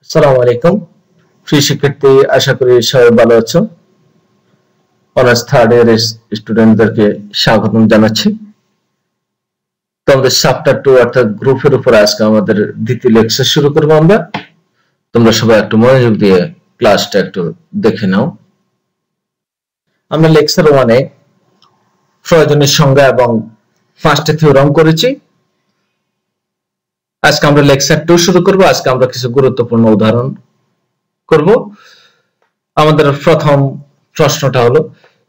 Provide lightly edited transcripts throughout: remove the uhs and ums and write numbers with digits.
আসসালামু আলাইকুম প্রিয় শিক্ষার্থী, আশা করি সবাই ভালো আছো। অনার্স থার্ড ইয়ার স্টুডেন্টদেরকে স্বাগতম জানাচ্ছি। তো আমাদের চ্যাপ্টার 2 অর্থাৎ গ্রুপের উপর আজকে আমাদের দ্বিতীয় লেকচার শুরু করব আমরা। তোমরা সবাই একটু মনোযোগ দিয়ে ক্লাসটা একটু দেখে নাও। আমরা লেকচার 1 এ প্রয়োজনীয় সংজ্ঞা এবং 5টি থিওরাম করেছি। আজকে আমরা লেকচার 2 শুরু করব। আজকে আমরা কিছু গুরুত্বপূর্ণ উদাহরণ করব। আমাদের প্রথম প্রশ্নটা হলো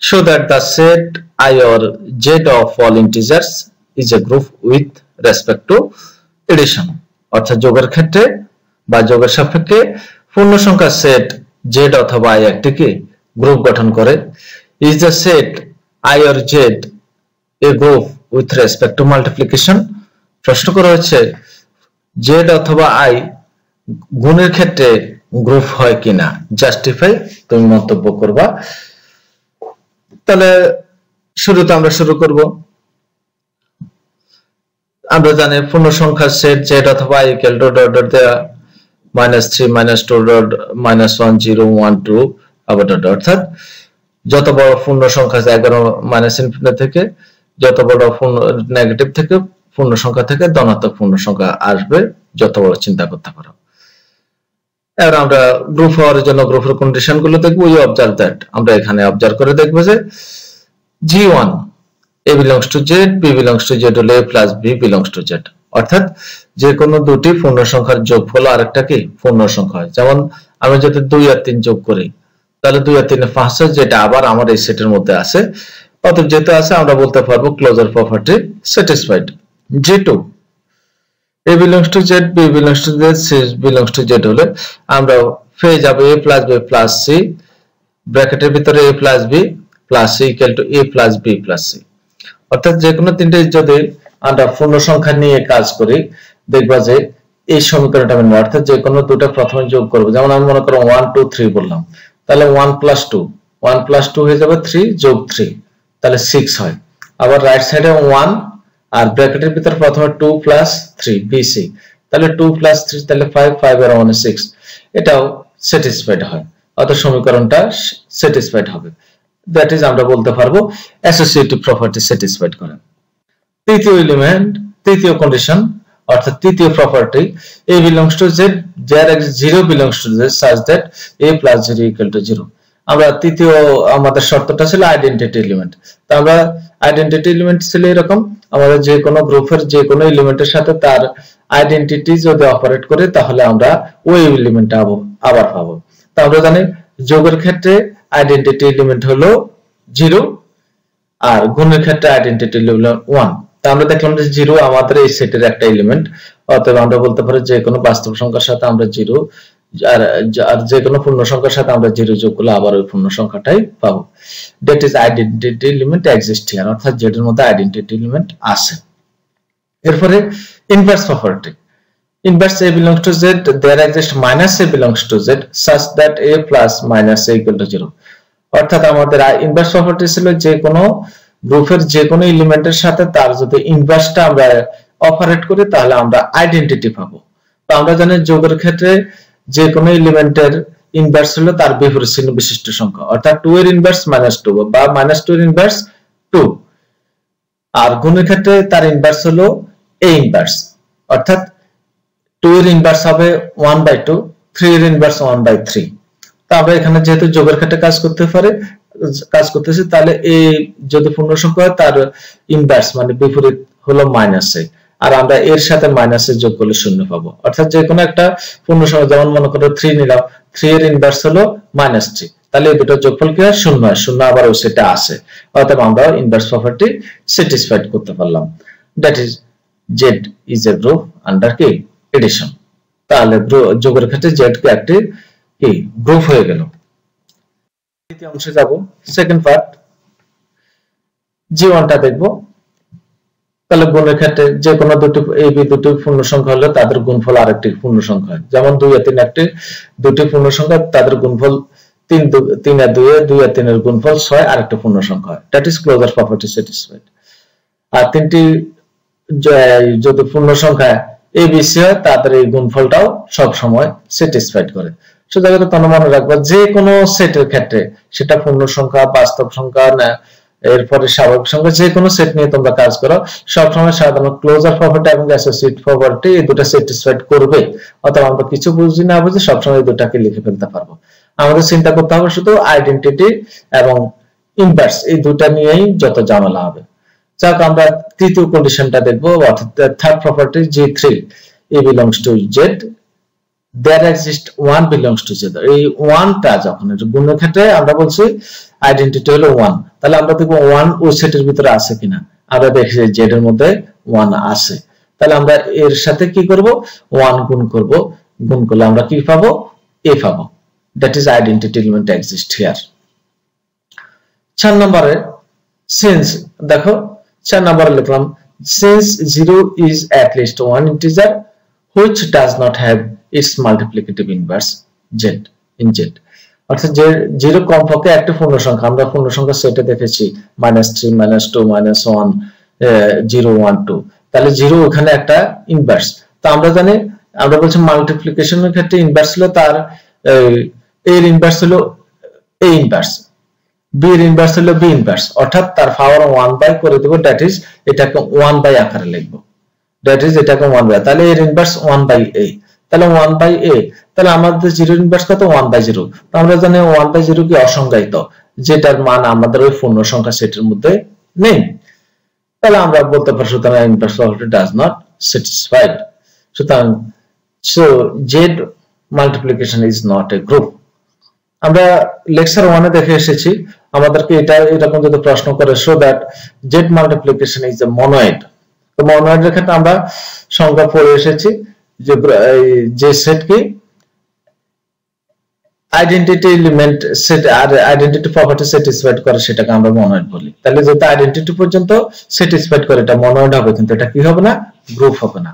show that the set I or z of all integers is a group with respect to addition। অর্থাৎ যোগের ক্ষেত্রে বা যোগের সাপেক্ষে পূর্ণ সংখ্যার সেট z অথবা i একটিকে গ্রুপ গঠন করে। is the set I or z a group with respect to multiplication। প্রশ্ন করা হচ্ছে z অথবা i গুণের ক্ষেত্রে গ্রুপ হয় কিনা। জাস্টিফাই, তুমি মন্তব্য করবা। তাহলে শুরুতে আমরা শুরু করব। আমরা জানি পূর্ণ সংখ্যার সেট z অথবা i equal to dot dot দেয়া -3 -2 ডট -1 0 1 2 আবার ডট। অর্থাৎ যত বড় পূর্ণ সংখ্যা 11 ∞ থেকে যত বড় পূর্ণ নেগেটিভ থেকে পূর্ণ সংখ্যা থেকে ধনাত্মক পূর্ণ সংখ্যা আসবে, যত বড় চিন্তা করতে পারো। এবার আমরা গ্রুপ হওয়ার জন্য গ্রুপের কন্ডিশন গুলো দেখবো। উই অবজার্ভ দ্যাট, আমরা এখানে অবজার্ভ করে দেখবো যে G1 A belongs to Z, B belongs to Z হলে A plus B belongs to Z। অর্থাৎ যে কোনো দুটি পূর্ণ সংখ্যার যোগফল আরেকটা কি পূর্ণ সংখ্যা হয়। যেমন আমি যদি 2 আর 3 যোগ করি তাহলে 2 আর 3 5 হয়, যেটা আবার আমার এই সেটের মধ্যে আছে। অতএব যেটা আছে আমরা বলতে পারবো closure property satisfied. G2 A belongs to Z, B belongs to Z, C belongs to Z হলে আমরা পেয়ে যাব A plus B plus C ব্র্যাকেটের ভিতরে A plus B plus C equal to A plus B plus C। অর্থাৎ যে কোনো তিনটে যদি আমরা পূর্ণ সংখ্যা নিয়ে কাজ করি দেখবা যে এই সমীকরণটা আমরা অর্থাৎ যে কোনো দুটো প্রথমে যোগ করব। যেমন আমি মনে করো 1 2 3 বললাম, তাহলে 1 plus 2 হয়ে যাবে 3 যোগ 3 তাহলে 6 হয়। আবার রাইট সাইডে 1 আর ব্র্যাকেটের ভিতর প্রথমে 2 plus 3 BC, তাহলে 2 plus 3 তাহলে 5 5 আর 1 6, এটাও স্যাটিসফাইড হয়। অর্থাৎ সমীকরণটা স্যাটিসফাইড হবে। দ্যাট ইজ আমরা বলতে পারবো অ্যাসোসিয়েটিভ প্রপার্টি স্যাটিসফাইড করে। তৃতীয় এলিমেন্ট, তৃতীয় কন্ডিশন অর্থাৎ তৃতীয় property A belongs to Z, there 0 belongs to Z such that A plus 0 equal to 0। আমরা তৃতীয় আমাদের শর্তটা ছিল আইডেন্টিটি এলিমেন্ট। তো আমরা আইডেন্টিটি এলিমেন্ট ছিল এরকম, আমাদের যে কোনো গ্রুপের যে কোনো এলিমেন্টের সাথে তার আইডেন্টিটি যদি অপারেট করে তাহলে আমরা ওই এলিমেন্টটা আবার পাবো। তো আমরা জানি যোগের ক্ষেত্রে আইডেন্টিটি এলিমেন্ট হলো 0 আর গুণের ক্ষেত্রে আইডেন্টিটি এলিমেন্ট 1। তো আমরা দেখলাম যে 0 আমাদের এই সেটের একটা এলিমেন্ট। অতএব আমরা বলতে পারি যে কোনো বাস্তব সংখ্যার সাথে আমরা 0 আর যে কোনো পূর্ণ সংখ্যার সাথে আমরা 0 যোগ করলে আবার ওই পূর্ণ সংখ্যাটাই পাবো। That is identity element exist here, অর্থাৎ যেটার মধ্যে আইডেন্টিটি এলিমেন্ট আছে। এরপরে inverse property. Inverse A belongs to Z, there exists minus A belongs to Z such that A plus minus A equal to 0। অর্থাৎ আমাদের ইনভার্স প্রপার্টি ছিল যে কোনো গ্রুপের যে কোনো এলিমেন্টের সাথে তার যদি ইনভার্সটা আমরা অপারেট করি তাহলে আমরা আইডেন্টিটি পাবো। তো আমরা জানি যোগের ক্ষেত্রে যে কোনো এলিমেন্টের ইনভার্স হলো তার বিপরীত চিহ্ন বিশিষ্ট সংখ্যা, অর্থাৎ 2 এর ইনভার্স -2 বা -2 এর ইনভার্স 2। আর গুণের ক্ষেত্রে তার ইনভার্স হলো A ইনভার্স, অর্থাৎ 2 এর ইনভার্স হবে 1/2, 3 এর ইনভার্স 1/3। তো আমরা এখানে যেহেতু যোগের ক্ষেত্রে কাজ করতেছি তাহলে এই যদি পূর্ণ সংখ্যা হয় তার ইনভার্স মানে বিপরীত হলো -a, আর আমরা এর সাথে -a যোগ করলে 0 পাবো। অর্থাৎ যে কোনো একটা পূর্ণ সংখ্যা যেমন মনে করো 3 নিলাম, 3 এর ইনভার্স হলো -3, তাহলে এই দুটো যোগফল কি হয় 0 হয়। 0 আবার ওই সেটে আসে, অতএব আমরা ইনভার্স প্রপার্টি স্যাটিসফাইড করতে পারলাম। That is Z is a group under কি এডিশন। তাহলে যোগের ক্ষেত্রে Z কে একটি কি গ্রুপ হয়ে গেল। দ্বিতীয় অংশে যাব, সেকেন্ড পার্ট G1 টা দেখব। তাহলে গুণের ক্ষেত্রে যে কোনো দুটি পূর্ণ সংখ্যা হলে তাদের গুণফল আরেকটি পূর্ণ সংখ্যা হয়। যেমন 2 আর 3 দুটি পূর্ণ সংখ্যা, তাদের গুণফল 3 আর 2 আর 3 এর গুণফল 6 আরেকটা পূর্ণ সংখ্যা হয়। That is closure property satisfied. আর তিনটি যদি পূর্ণ সংখ্যা ABC হয় তাদের এই গুণফলটাও সব সময় স্যাটিসফাইড করে। সুতরাং তোমরা মনে রাখবে যে কোনো সেটের ক্ষেত্রে সেটা পূর্ণ সংখ্যা, বাস্তব সংখ্যা না এরপরে স্বাভাবিক সংখ্যা, যে কোনো সেট নিয়ে তোমরা কাজ করো সবসময় সাধারণত ক্লোজার প্রপার্টি এবং অ্যাসোসিয়েট প্রপার্টি এই দুটো স্যাটিসফাইড করবে। অথবা আমরা কিছু বুঝি না বুঝি সবসময় এই দুটাকে লিখে ফেলতে পারবো। আমাদের চিন্তা করতে হবে শুধু আইডেন্টিটি এবং ইনভার্স এই দুটা নিয়েই যত ঝামেলা হবে। যাক আমরা তৃতীয় কন্ডিশনটা দেখবো, অর্থাৎ third property G3 A belongs to Z, there exists 1 belongs to Z। এই 1টা যখন গুণের ক্ষেত্রে আমরা বলছি আইডেন্টিটি হলো 1, তাহলে আমরা দেখব 1 ওই সেটের ভিতরে আছে কিনা। আমরা দেখি যে Z এর মধ্যে 1 আছে, তাহলে আমরা এর সাথে কি করব 1 গুণ করব, গুণ করলে আমরা কি পাবো A পাবো। that is identity element exist here। 4 নম্বরে since দেখো 4 নম্বরে লিখলাম since 0 is at least one integer which does not have its multiplicative inverse Z in Z। অর্থাৎ যে 0 কমপক্ষে একটা পূর্ণ সংখ্যা, আমরা পূর্ণ সংখ্যা সেটে দেখেছি -3 -2 -1 0 1 2, তাহলে 0 ওখানে একটা ইনভার্স। তো আমরা জানি, আমরা বলছি মাল্টিপ্লিকেশনের ক্ষেত্রে ইনভার্স হলো তার এর ইনভার্স হলো a ইনভার্স, b এর ইনভার্স হলো b ইনভার্স, অর্থাৎ তার পাওয়ার 1 বাই করে দেব, দ্যাট ইজ এটাকে 1 বাই আকারে লিখব, দ্যাট ইজ এটাকে 1 বাই, তাহলে এর ইনভার্স 1 বাই a, তাহলে 1 বাই a, তাহলে আমাদের 0 ইনভার্স কত 1 বাই 0। তো আমরা জানি 1 বাই 0 কি অসংজ্ঞায়িত, যেটার মান আমাদের ওই পূর্ণ সংখ্যা সেটের মধ্যে নেই, তাহলে আমরা বলতে পারি সুতরাং inverse property does not satisfied. সুতরাং so Z multiplication is not a group। আমরা লেকচার 1 এ দেখে এসেছি আমাদেরকে এটা এরকম যদি প্রশ্ন করে so that Z multiplication is a monoid। তো monoid এর ক্ষেত্রে আমরা সংজ্ঞা পড়ে এসেছি যে সেট কি আইডেন্টিটি এলিমেন্ট সেট আর আইডেন্টিটি প্রপার্টি স্যাটিসফাইড করে সেটাকে আমরা মনোয়েড বলি। তাহলে যেটা আইডেন্টিটি পর্যন্ত স্যাটিসফাইড করে এটা মনোয়েড হবে, কিন্তু এটা কি হবে না গ্রুপ হবে না।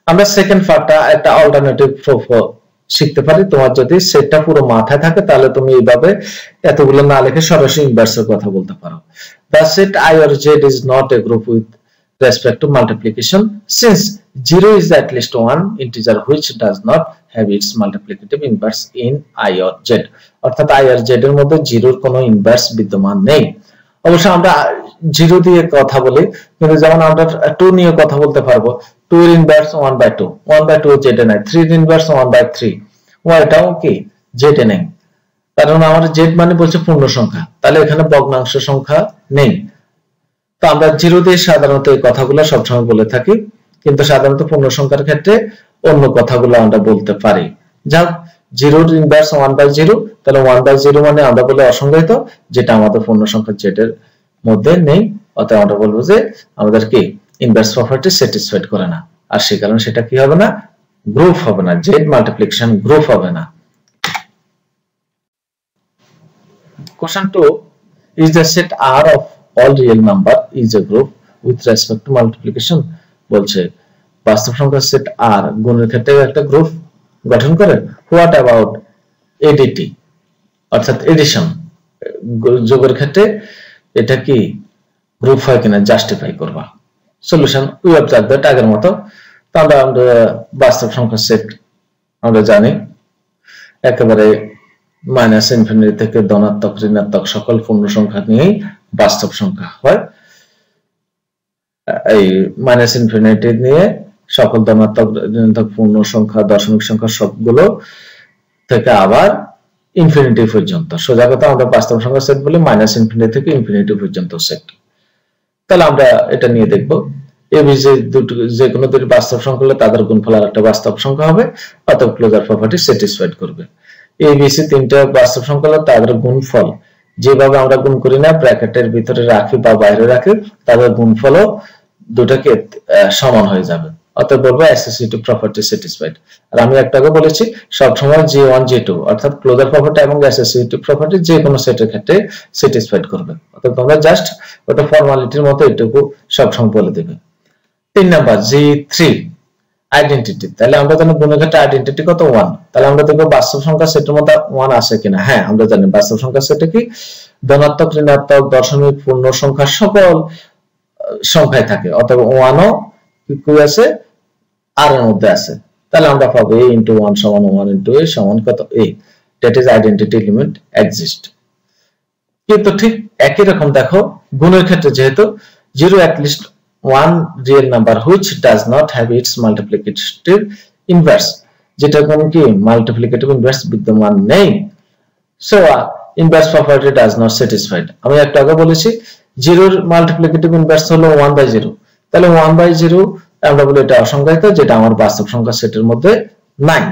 আমরা সেকেন্ড পার্টটা একটা অল্টারনেটিভ প্রুফ শিখতে পারি। তোমার যদি সেটটা পুরো মাথায় থাকে তাহলে তুমি এইভাবে এতগুলো না লিখে সরাসরি ইনভার্সের কথা বলতে পারো। The set I or Z is not a group with respect to multiplication since 0 is at least one integer which does not have its multiplicative inverse in I or Z। অর্থাৎ I or Z এর মধ্যে 0 এর কোনো inverse বিদ্যমান নেই। অবশ্য আমরা 0 দিয়ে কথা বলি, কিন্তু যেমন আমরা 2 নিয়ে কথা বলতে পারবো, 2 এর ইনভার্স 1/2, 1/2 Z এ নাই, 3 এর ইনভার্স 1/3, ওইটাও কি Z এ নেই, কারণ আমাদের Z মানে বলছে পূর্ণ সংখ্যা, তাহলে এখানে ভগ্নাংশ সংখ্যা নেই। তো আমরা 0 দিয়ে সাধারণত এই কথাগুলো সবসময় বলে থাকি, কিন্তু সাধারণত পূর্ণ সংখ্যার ক্ষেত্রে অন্য কথাগুলো আমরা বলতে পারি। যাক 0 এর ইনভার্স 1/0, তাহলে 1/0 মানে আমরা বলে অসংজ্ঞায়িত, যেটা আমাদের পূর্ণ সংখ্যা Z এর মধ্যে নেই, অতএব আমরা বলবো যে আমাদের কি ইনভার্স প্রপার্টি স্যাটিসফাইড করে না, আর সেই কারণে সেটা কি হবে না গ্রুপ হবে না, Z মাল্টিপ্লিকেশন গ্রুপ হবে না। Question 2 is the set R of all real number is a group with respect to multiplication। বলছে বাস্তব সংখ্যার সেট R গুণের ক্ষেত্রে একটা গ্রুপ গঠন করে। What about ADT অর্থাৎ এডিশন যোগের ক্ষেত্রে এটা কি গ্রুপ হয় কিনা জাস্টিফাই করবা। সলিউশন উই অবজার্ভ দ্যাট আগের মতো। তাহলে আমরা বাস্তব সংখ্যার সেট আমরা জানি একেবারে মাইনাস ইনফিনিটি থেকে ধনাত্মক ঋণাত্মক সকল পূর্ণ সংখ্যা নিয়েই বাস্তব সংখ্যা হয়। এই মাইনাস ইনফিনিটি নিয়ে সকল ধনাত্মক ঋণাত্মক পূর্ণ সংখ্যা দশমিক সংখ্যা সবগুলো থেকে আবার ইনফিনিটি পর্যন্ত, সোজা কথা আমরা বাস্তব সংখ্যা সেট বলি মাইনাস ইনফিনিটি থেকে ইনফিনিটি পর্যন্ত সেট। তাহলে আমরা এটা নিয়ে দেখব এবি যে কোনো দুটি বাস্তব সংখ্যা হলে তাদের গুণফল আর একটা বাস্তব সংখ্যা হবে, অতএব ক্লোজার প্রপার্টি স্যাটিসফাইড করবে। এবিসি তিনটা বাস্তব সংখ্যা হলে তাদের গুণফল যেভাবে আমরা গুণ করি না ব্র্যাকেটের ভিতরে রাখি বা বাইরে রাখি, তাদের গুণফলও দুটাকে সমান হয়ে যাবে, অতএব বলবো অ্যাসোসিয়েটিভ প্রপার্টি স্যাটিসফাইড। আর আমি একটাকে বলেছি সবসময় G1 G2 অর্থাৎ ক্লোজার প্রপার্টি এবং অ্যাসোসিয়েটিভ প্রপার্টি যে কোনো সেটের ক্ষেত্রে স্যাটিসফাইড করবে, অতএব তোমরা জাস্ট ওটা ফর্মালিটির মতো এটুকু সবসময় বলে দেবে। 3 নাম্বার G3 আইডেন্টিটি। তাহলে আমরা জানি গুণের ক্ষেত্রে আইডেন্টিটি কত 1, তাহলে আমরা দেখব বাস্তব সংখ্যা সেটের মধ্যে 1 আছে কিনা। হ্যাঁ আমরা জানি বাস্তব সংখ্যা সেটে কি ধনাত্মক ঋণাত্মক দশমিক পূর্ণ সংখ্যা সকল সংখ্যায় থাকে, অতএব 1ও কি আছে আর এর মধ্যে আছে, তাহলে আমরা পাবো a into 1 সমান 1 into a সমান কত a, that is identity element exist। কিন্তু ঠিক একই রকম দেখো গুণের ক্ষেত্রে যেহেতু 0 at least one real number which does not have its multiplicative inverse, যেটা কোন কি multiplicative inverse বিদ্যমান নেই, so inverse property does not satisfied। আমি একটু আগে বলেছি 0 এর multiplicative inverse হলো 1/0, তাহলে 1/0 আমরা বলি এটা অসংজ্ঞায়িত, যেটা আমার বাস্তব সংখ্যা সেটের মধ্যে নাই।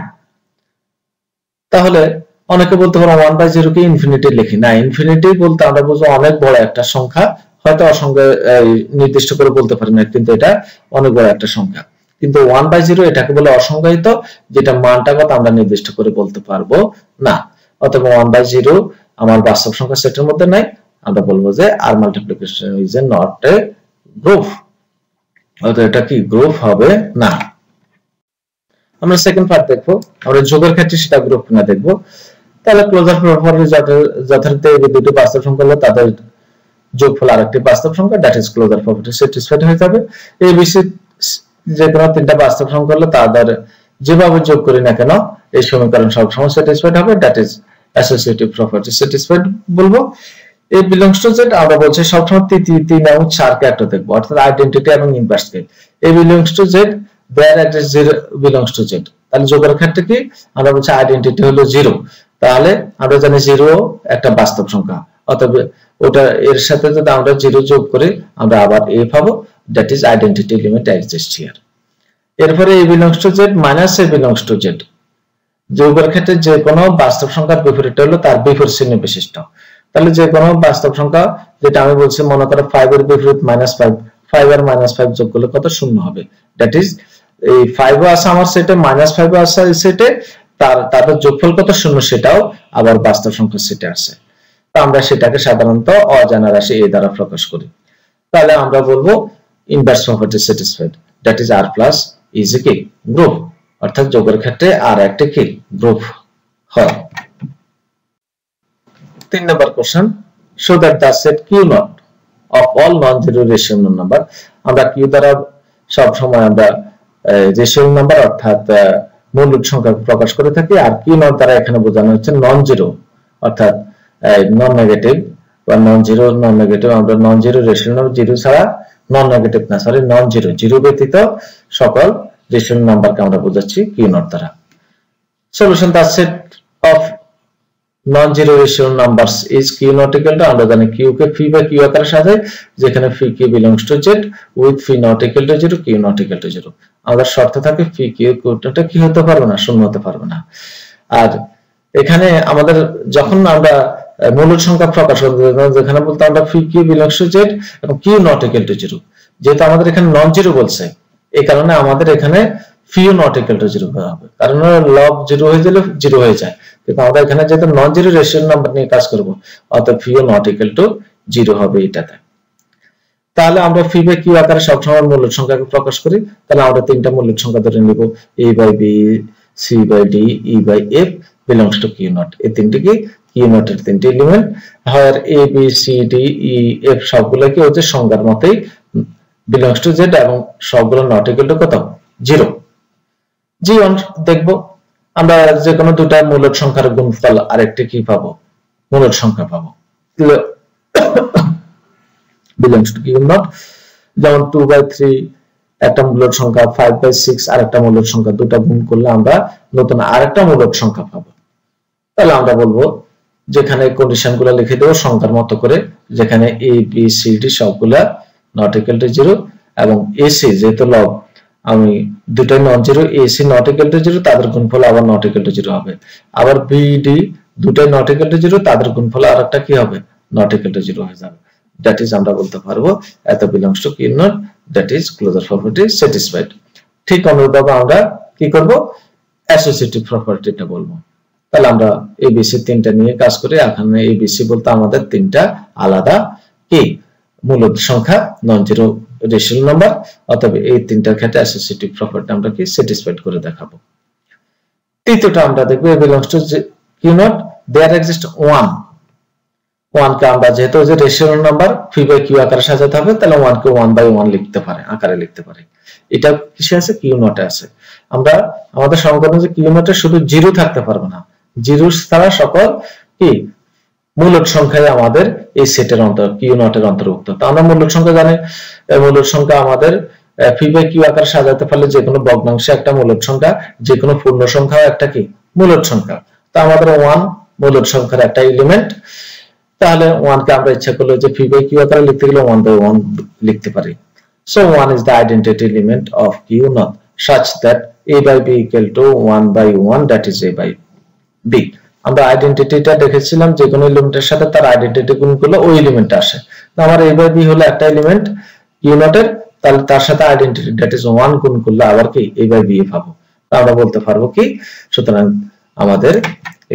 তাহলে অনেকে বলতে পারে 1/0 কে ইনফিনিটি লিখি না, ইনফিনিটি বলতে আমরা বুঝবো অনেক বড় একটা সংখ্যা, হয়তো নির্দিষ্ট করে বলতে পারি না, কিন্তু এটা অনেক বড় একটা সংখ্যা। কিন্তু 1/0 এটাকে বলে অসংজ্ঞায়িত, যেটা মানটা কত আমরা নির্দিষ্ট করে বলতে পারবো না। অতএব 1/0 আমার বাস্তব সংখ্যা সেটের মধ্যে নাই, আমরা বলবো যে R multiplication is not a group, অতএব এটা কি গ্রুপ হবে না। আমরা সেকেন্ড পার্ট দেখবো, আমরা যোগের ক্ষেত্রে সেটা গ্রুপ কিনা দেখবো। তাহলে ক্লোজার প্রপার্টি যথারীতি এই দুটো বাস্তব সংখ্যা হলো তাদের যোগফল আরেকটি বাস্তব সংখ্যা, that is closure property satisfied হয়ে যাবে। এই বিসি যে কোনো তিনটা বাস্তব সংখ্যা হলো তাদের যেভাবে যোগ করি না কেন এই সমীকরণ সবসময় স্যাটিসফাইড হবে, that is associative property satisfied বলবো। এই বিলংস টু জেড আমরা বলছি সবসময় 3 এবং 4 কে একটা দেখবো, অর্থাৎ আইডেন্টিটি এবং ইনভার্স কে। এই belongs to Z there address 0 belongs to Z, তাহলে যোগের ক্ষেত্রে কি আমরা বলছি আইডেন্টিটি হলো 0, তাহলে আমরা জানি 0 একটা বাস্তব সংখ্যা, অতএব ওটা এর সাথে যদি আমরা 0 যোগ করি আমরা আবার a পাবো, that is identity element exist here. এরপরে a belongs to Z minus a belongs to Z, যোগের ক্ষেত্রে যে কোনো বাস্তব সংখ্যার বিপরীত হলো তার বিপরীত চিহ্ন বিশিষ্ট। তাহলে যে কোনো বাস্তব সংখ্যা, যেটা আমি বলছি মনে করো 5 এর বিপরীত -5, 5 আর -5 যোগ করলে কত শূন্য হবে, দ্যাট ইজ এই 5 ও আছে আমার সেটে, -5 ও আছে সেটে, তাদের যোগফল কত শূন্য সেটাও আবার বাস্তব সংখ্যা সেটে আছে। তো আমরা সেটাকে সাধারণত অজানা রাশি a দ্বারা প্রকাশ করি। তাহলে আমরা বলবো inverse property satisfied, that is r plus is কি গ্রুপ, অর্থাৎ যোগের ক্ষেত্রে আর একটা কি গ্রুপ হয়। 3 নম্বর question, show that the set q not of all non zero rational number. আমরা q দ্বারা সব সময় আমরা রেশনাল নাম্বার অর্থাৎ মৌলিক সংখ্যা প্রকাশ করে থাকি, আর q নট দ্বারা এখানে বোঝানো হচ্ছে নন জিরো অর্থাৎ নন নেগেটিভ বা নন জিরো নন নেগেটিভ। আমরা নন জিরো রেশনাল জিরো ছাড়া, নন নেগেটিভ না সরি নন জিরো, জিরো ব্যতীত সকল রেশনাল নাম্বারকে আমরা বোঝাচ্ছি q নট দ্বারা। Solution, the set of non-zero rational numbers is q not equal to, আমরা জানি q K phi by q আকারে সাজাই, যেখানে phi q belongs to z with phi not equal to 0, q not equal to 0। আমাদের শর্ত থাকে phi q কোনটা কি হতে পারবে না, শূন্য হতে পারবে না। আর এখানে আমাদের যখন আমরা মৌলিক সংখ্যা প্রকাশ করব, যেখানে বলতে আমরা phi q belongs to z এবং q not equal to 0, যেহেতু আমাদের এখানে নন জিরো বলছে এই কারণে আমাদের এখানে phi not equal to 0 হবে, কারণ লব 0 হয়ে গেলে 0 হয়ে যায়, কিন্তু আমরা এখানে যেহেতু নন জিরো রেশনাল নাম্বার নিয়ে কাজ করব, অতএব phi not equal to 0 হবে এটাতে। তাহলে আমরা phi by q আকারে সবসময় মৌলিক সংখ্যাকে প্রকাশ করি, তাহলে আমরা তিনটা মৌলিক সংখ্যা ধরে নিব, a by b, c by d, e by f belongs to q not। এই তিনটি কি q not এর তিনটি এলিমেন্ট, হয় a b c d e f সবগুলো কি হচ্ছে সংজ্ঞার মতেই belongs to z এবং সবগুলো not equal to কত 0। g1 দেখব, আমরা যে কোনো দুটা মৌলিক সংখ্যার গুণফল আরেকটি কি পাবো, মৌলিক সংখ্যা পাবো belongs to q not। যেমন 2/3 একটা মৌলিক সংখ্যা, 5/6 আরেকটা মৌলিক সংখ্যা, দুটো গুণ করলে আমরা নতুন আরেকটা মৌলিক সংখ্যা পাবো। তাহলে আমরা বলবো যেখানে কন্ডিশনগুলো লিখে দেব সংখ্যার মতো করে, যেখানে a b c d সবগুলা not equal to 0 এবং ac যেহেতু লব আমি দুটাই non zero, ac not equal to 0 তাদের গুণফল আবার not equal to 0 হবে, আবার b d দুটাই not equal to 0 তাদের গুণফল আরেকটা কি হবে not equal to 0 হয়ে যাবে, দ্যাট ইজ আমরা বলতে পারবো এত belongs to q not, that is closure property satisfied. ঠিক অনুরূপভাবে আমরা কি করব, অ্যাসোসিয়েটিভ প্রপার্টিটা বলবো। তাহলে আমরা abc তিনটা নিয়ে কাজ করি, এখানে abc বলতে আমাদের তিনটা আলাদা কি মূলদ সংখ্যা নন জিরো রেশনাল নাম্বার, অতএব এই তিনটার ক্ষেত্রে অ্যাসোসিয়েটিভ প্রপার্টি আমরা কি স্যাটিসফাইড করে দেখাবো। তৃতীয়টা আমরা দেখব a belongs to q not there exists 1 কে আমরা যেহেতু যে rational number phi by q আকারে সাজাতে হবে, তাহলে 1 কে 1/1 লিখতে পারে আকারে লিখতে পারে, এটা কিসে আছে q not এ আছে। আমরা আমাদের সমীকরণে যে কিউ নটে শুধু জিরো থাকতে পারবে না, জিরো ছাড়া সকল কি মূলদ সংখ্যাই আমাদের এই সেটের কিউ নটের অন্তর্ভুক্ত। তো আমরা মূলদ সংখ্যা জানি, মূলদ সংখ্যা আমাদের পি বাই কিউ আকারে সাজাতে পারলে যে কোনো ভগ্নাংশে একটা মূলদ সংখ্যা, যে কোনো পূর্ণ সংখ্যা একটা কি মূলদ সংখ্যা। তো আমাদের 1 মূলদ সংখ্যার একটা এলিমেন্ট, তাহলে 1 কে আমরা ইচ্ছা করলে যে পি বাই কিউ আকারে লিখতে গেলে 1 বাই 1 লিখতে পারি। So 1 is the identity element of Q naught such that A by B equal to 1 by 1, that is A by B. আমরা আইডেন্টিটিটা দেখেছিলাম যে কোনো এলিমেন্টের সাথে তার আইডেন্টিটি গুণ করলে ওই এলিমেন্ট আসে। তো আমার A by B হলো একটা এলিমেন্ট Q naught এর, তাহলে তার সাথে আইডেন্টিটি that is 1 গুণ করলে আবার কি A by B পাবো। তো আমরা বলতে পারবো কি, সুতরাং আমাদের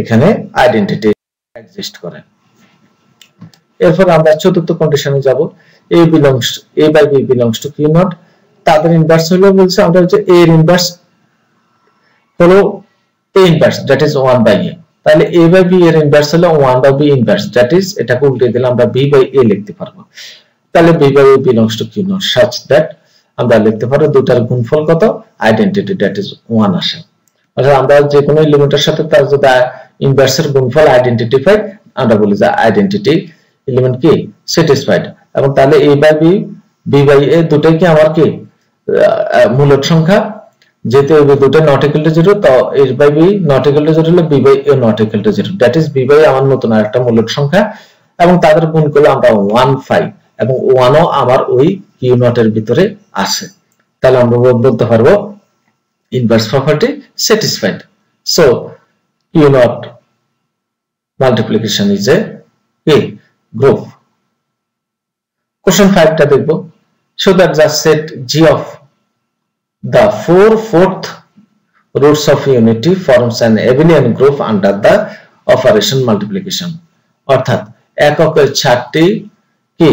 এখানে আইডেন্টিটি এক্সিস্ট করে। এরপর আমরা চতুর্থ কন্ডিশনে যাব, A by B belongs to Q naught, তাদের ইনভার্স হলো বলছে আমরা যে A এর ইনভার্স হলো A inverse that is 1 by A, তাহলে A by B এর ইনভার্স হলো 1 by B inverse that is এটাকে উল্টে দিলে আমরা B by A লিখতে পারবো। তাহলে B by A belongs to Q naught such that আমরা লিখতে পারবো দুটার গুণফল কত, আইডেন্টিটি that is 1 আসে। অর্থাৎ আমরা যে কোনো এলিমেন্টের সাথে তার যদি ইনভার্সের গুণফল আইডেন্টিটি পাই, আমরা বলি যে আইডেন্টিটি এলিমেন্ট কি স্যাটিসফাইড। এবং তাহলে A by B, B by A দুটোই কি আমার কি মূলদ সংখ্যা, যেহেতু এই দুটো নট ইকুয়াল টু 0, তো A by B not equal to 0 হলে B by A not equal to 0, that is B by A আমার নতুন আরেকটা মূলদ সংখ্যা, এবং তাদের গুণ করলে আমরা 1 পাই, এবং 1 ও আমার ওই কিউ নট এর ভিতরে আছে। তাহলে আমরা বলতে পারবো inverse property satisfied. So Q not multiplication is a group. Question 5 টা দেখবো, show that the set G of the 4/4 roots of unity forms an abelian group under the operation multiplication। অর্থাৎ এককের 4টি কি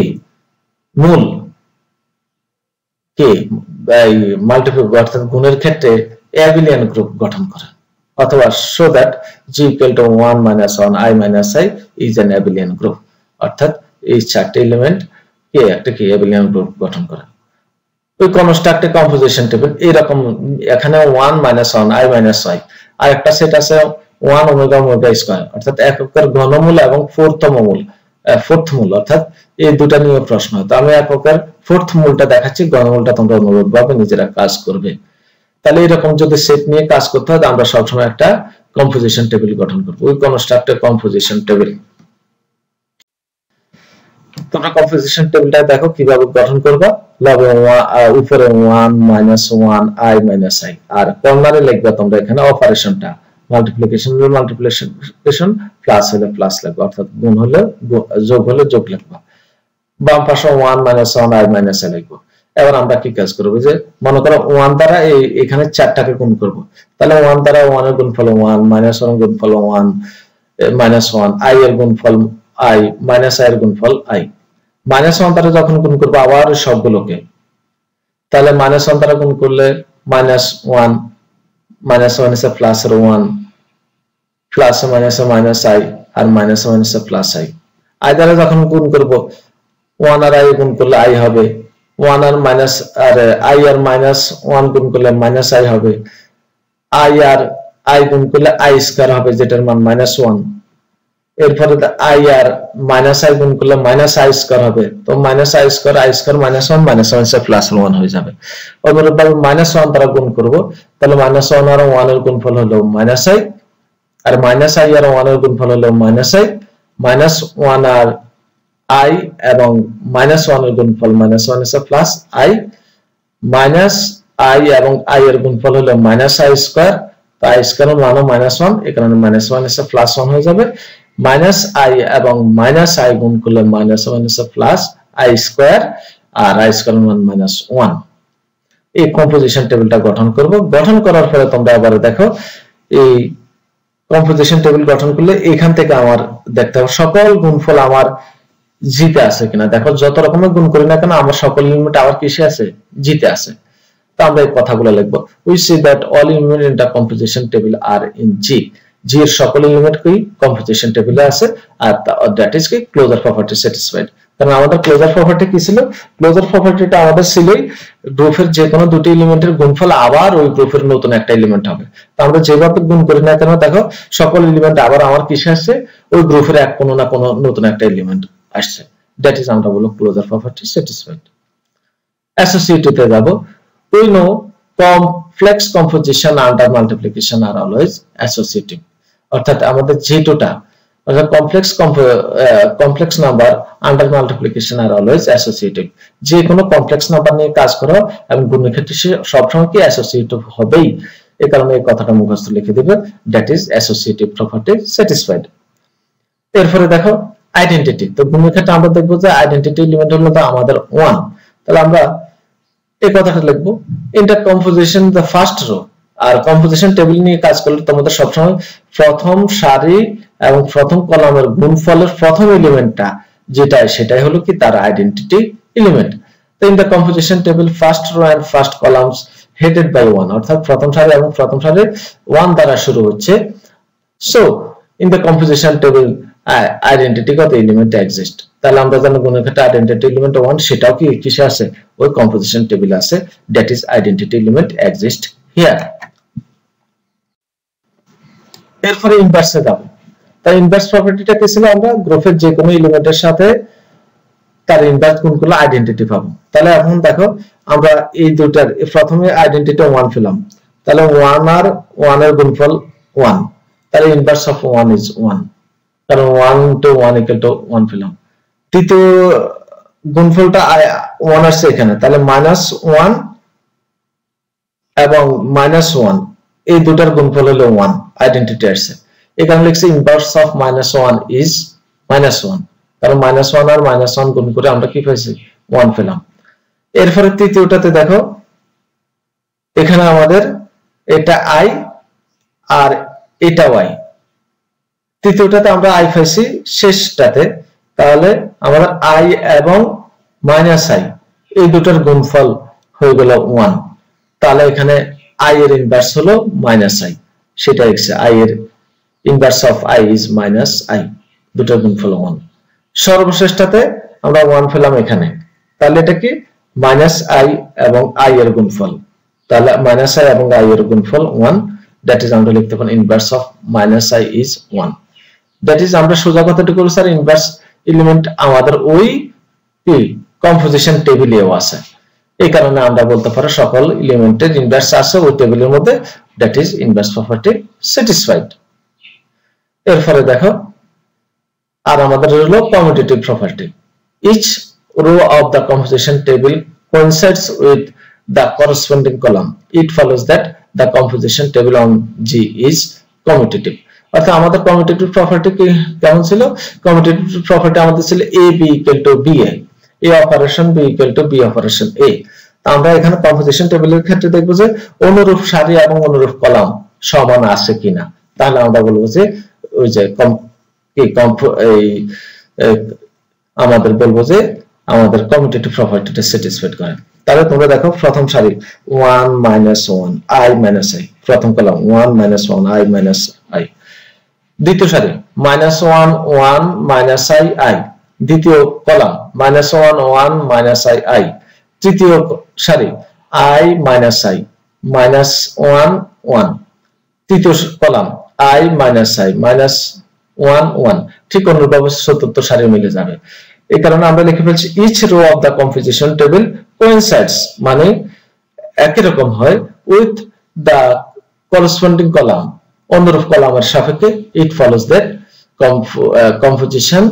মূল কি মাল্টিপ্লিকেশন অর্থাৎ গুণের ক্ষেত্রে abelian গ্রুপ গঠন করে, অথবা show that G equal to 1 minus 1 I minus I is an abelian group। অর্থাৎ এই 4টি এলিমেন্ট কে একটা কি abelian গ্রুপ গঠন করে। ওই কনস্ট্রাক্টে কম্পোজিশন টেবিল এরকম, এখানে 1 minus 1 I minus I, আর একটা সেট আছে 1 ওমেগা ওমেগা স্কয়ার, অর্থাৎ এককের ঘনমূল এবং ফোর্থ মূল, অর্থাৎ এই দুটো নিয়ে প্রশ্ন। তো আমি এককের ফোর্থ মূলটা দেখাচ্ছি, ঘনমূলটা তোমরা অনুরূপভাবে নিজেরা কাজ করবে। তাহলে এরকম যদি সেট নিয়ে কাজ করতে হয়, আমরা সবসময় একটা কম্পোজিশন টেবিল গঠন করব, ওই কনস্ট্রাক্টে কম্পোজিশন টেবিল। তোমরা কম্পোজিশন টেবিলটা দেখো কিভাবে গঠন করবা, উপরে 1 minus 1 I minus I, আর কর্নারে লিখবা তোমরা এখানে অপারেশনটা মাল্টিপ্লিকেশন প্লাস হলে প্লাস লিখবা, অর্থাৎ গুণ হলে যোগ হলে যোগ লিখবা, বাম পাশে 1 minus 1 I minus I লিখবো। এবার আমরা কি কাজ করব, যে মনে করো 1 দ্বারা এখানে 4টাকে গুণ করব, তাহলে 1 দ্বারা 1 এর গুণফল 1 minus 1 এর গুণফল 1 minus 1 I এর গুণফল I minus I এর গুণফল I, মাইনাস 1 দ্বারা যখন গুণ করব আবার সবগুলোকে, তাহলে মাইনাস 1 দ্বারা গুণ করলে minus 1 is a plus 1 plus minus minus I, আর minus 1 is a plus I দ্বারা যখন গুণ করব 1 আর I গুণ করলে I হবে, 1 আর মাইনাস আর I আর মাইনাস 1 গুণ করলে মাইনাস I হবে, I আর I গুণ করলে I স্কয়ার হবে যেটার মান মাইনাস 1, এরপরে I আর মাইনাস I গুণ করলে মাইনাস I স্কয়ার হবে, তো মাইনাস I স্কয়ার মাইনাস 1 এর প্লাস 1 হয়ে যাবে। অনুরূপভাবে মাইনাস 1 দ্বারা গুণ করব, তাহলে মাইনাস 1 আর 1 এর গুণফল হলো মাইনাস I, আর মাইনাস I আর 1 এর গুণফল হলো মাইনাস I, মাইনাস 1 আর I এবং মাইনাস 1 এর গুণফল minus 1 is a plus I, minus I এবং I এর গুণফল হলো মাইনাস I স্কয়ার, তো I স্কয়ারের মানও মাইনাস 1, এই কারণে মাইনাস 1 is a plus 1 হয়ে যাবে, মাইনাস I এবং মাইনাস I গুণ করলে minus 1 is a plus I square, আর I স্কয়ারের মান মাইনাস 1। এই কম্পোজিশন টেবিলটা গঠন করব। গঠন করার পরে তোমরা আবার দেখো এই কম্পোজিশন টেবিল গঠন করলে এখান থেকে আমার দেখতে হবে সকল গুণফল আমার জিতে আছে কিনা। দেখো যত রকমের গুণ করি না কেন আমার সকল এলিমেন্ট আবার কিসে আছে, জিতে আছে। তো আমরা এই কথাগুলো লিখব, we see that all elements in the composition table are in G, G এর সকল এলিমেন্ট কি কম্পোজিশন টেবিলে আছে, আর দ্যাট ইজ কি ক্লোজার প্রপার্টি স্যাটিসফাইড। কারণ আমাদের ক্লোজার প্রপার্টি কি ছিল? ক্লোজার প্রপার্টিটা আমাদের ছিলই গ্রুপের যে কোনো দুটি এলিমেন্টের গুণফল আবার ওই গ্রুপের নতুন একটা এলিমেন্ট হবে। তো আমরা যেভাবে গুণ করি না কেন দেখো সকল এলিমেন্ট আবার আমার কিসে আসছে? ওই গ্রুপের এক কোনো না কোনো নতুন একটা এলিমেন্ট আসছে। দ্যাট ইজ আমরা বলবো ক্লোজার প্রপার্টি স্যাটিসফাইড। অ্যাসোসিয়েটিভ তে যাব। We know complex composition under multiplication are always associative, অর্থাৎ আমাদের যেটা অর্থাৎ complex number under multiplication are always associative. যে কোনো কমপ্লেক্স নাম্বার নিয়ে কাজ করো এবং গুণের ক্ষেত্রে সবসময় কি অ্যাসোসিয়েটিভ হবেই। এই কারণে এই কথাটা মুখস্থ লিখে দিবে, that is associative property satisfied. এরপরে দেখো আইডেন্টিটি। তো গুণের ক্ষেত্রে আমরা দেখবো যে আইডেন্টিটি এলিমেন্ট হলো তো আমাদের 1। তাহলে আমরা এই কথাটা লিখবো, inter composition the first row. আর কম্পোজিশন টেবিল নিয়ে কাজ করলে তোমাদের সবসময় প্রথম সারি এবং প্রথম কলামের গুণফলের প্রথম এলিমেন্টটা যেটা সেটাই হলো কি তার আইডেন্টিটি এলিমেন্ট। তো in the composition table first row and first columns headed by 1, অর্থাৎ প্রথম সারি এবং প্রথম সারির 1 দ্বারা শুরু হচ্ছে। So in the composition table identity কত এলিমেন্ট এক্সিস্ট। তাহলে আমরা জানি গুণের ক্ষেত্রে আইডেন্টিটি এলিমেন্ট 1, সেটাও কি কিসে আছে? ওই কম্পোজিশন টেবিলে আছে, that is identity element exist here. এরপরে ইনভার্সে যাব। তাই ইনভার্স প্রপার্টিটা কি ছিল? আমরা গ্রুপের যে কোনো এলিমেন্টের সাথে তার ইনভার্স গুণ করলে আইডেন্টিটি পাবো। তাহলে এখন দেখো আমরা এই দুটার প্রথমে আইডেন্টিটি 1 পেলাম, তাহলে 1 আর 1 এর গুণফল 1, তাহলে ইনভার্স অফ 1 ইজ 1, কারণ 1 * 1 = 1 পেলাম। তৃতীয় গুণফলটা 1 আসছে এখানে, তাহলে -1 এবং -1 এই দুটার গুণফল হলো 1, আইডেন্টিটি আসছে। এখানে লিখছি ইনভার্স অফ -1 ইজ -1, কারণ -1 আর -1 গুণ করে আমরা কি পাইছি? 1 পেলাম। এরপরে তৃতীয়টাতে দেখো এখানে আমাদের এটা i আর এটা y। তৃতীয়টাতে আমরা i পাইছি শেষটাতে, তাহলে আমাদের i এবং -i এই দুটার গুণফল হয়ে গেল 1। তাহলে এখানে i এর ইনভার্স হলো -i, সেটা লিখছে i এর inverse of i is -i, দুটার গুণফল 1। সর্বশেষটাতে আমরা 1 পেলাম এখানে, তাহলে এটা কি -i এবং i এর গুণফল, তাহলে -i এবং i এর গুণফল 1, দ্যাট ইজ আমরা লিখতে পারি inverse of -i is 1। That is আমরা সোজা কথাটা বলছি স্যার ইনভার্স এলিমেন্ট আমাদের ওই কি কম্পোজিশন টেবিলেও আছে। এই কারণে আমরা বলতে পারি সকল এলিমেন্টের ইনভার্স আছে ওই টেবিলের মধ্যে, that is inverse property satisfied. এরপরে দেখো আর আমাদের হলো commutative property. Each row of the composition table coincides with the corresponding column. It follows that the composition table on G is commutative. অর্থাৎ আমাদের কমিউটেটিভ প্রপার্টি কি কেমন ছিল? কমিউটেটিভ প্রপার্টি আমাদের ছিল a b = ba, a operation b = b operation a। আমরা এখানে composition টেবিলের ক্ষেত্রে দেখব যে অনুরূপ সারি এবং অনুরূপ কলাম সমান আছে কিনা। তাহলে আমরা বলবো যে ওই যে আমাদের বলবো যে আমাদের কমিউটেটিভ প্রপার্টিটা স্যাটিসফাইড করে। তাহলে তোমরা দেখো প্রথম সারি 1 - 1 i - i, প্রথম কলাম 1 - 1 i - i, দ্বিতীয় সারি -1 1 - i i, দ্বিতীয় কলাম -1 1 - i i, তৃতীয় সারি i - i -1 1, তৃতীয় কলাম i - i -1 1, ঠিক অনুরূপভাবে চতুর্থ সারি মিলে যাবে। এই কারণে আমরা লিখে ফেলছি each row of the composition table coincides, মানে একই রকম হয় উইথ দ্য করসপন্ডিং কলাম, অনুরূপ কলামের সাপেক্ষে। It follows that composition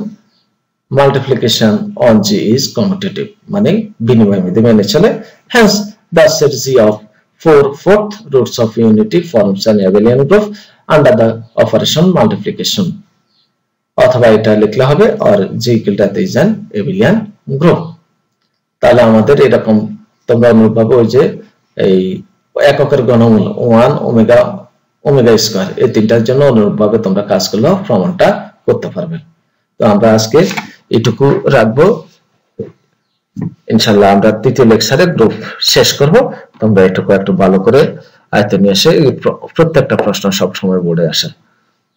multiplication on G is commutative, মানে বিনিময় মেনে চলে। Hence the set G of 4/4 roots of unity forms an abelian group under the operation multiplication, অথবা এটা লিখলে হবে or g = is an abelian group। তাহলে আমাদের এরকম তোমরা অনুরূপভাবে ওই যে এই এককের ঘনমূল 1 ওমেগা স্কয়ার এই তিনটার জন্য অনুরূপভাবে তোমরা কাজ করলে প্রমাণটা করতে পারবে। তো আমরা আজকে এটুকু রাখবো, ইনশাআল্লাহ আমরা তৃতীয় লেকচারে গ্রুপ শেষ করব। তোমরা এটুকু একটু ভালো করে আয়ত্তে নিয়ে এসে প্রত্যেকটা প্রশ্ন সব সময় বোর্ডে আসে।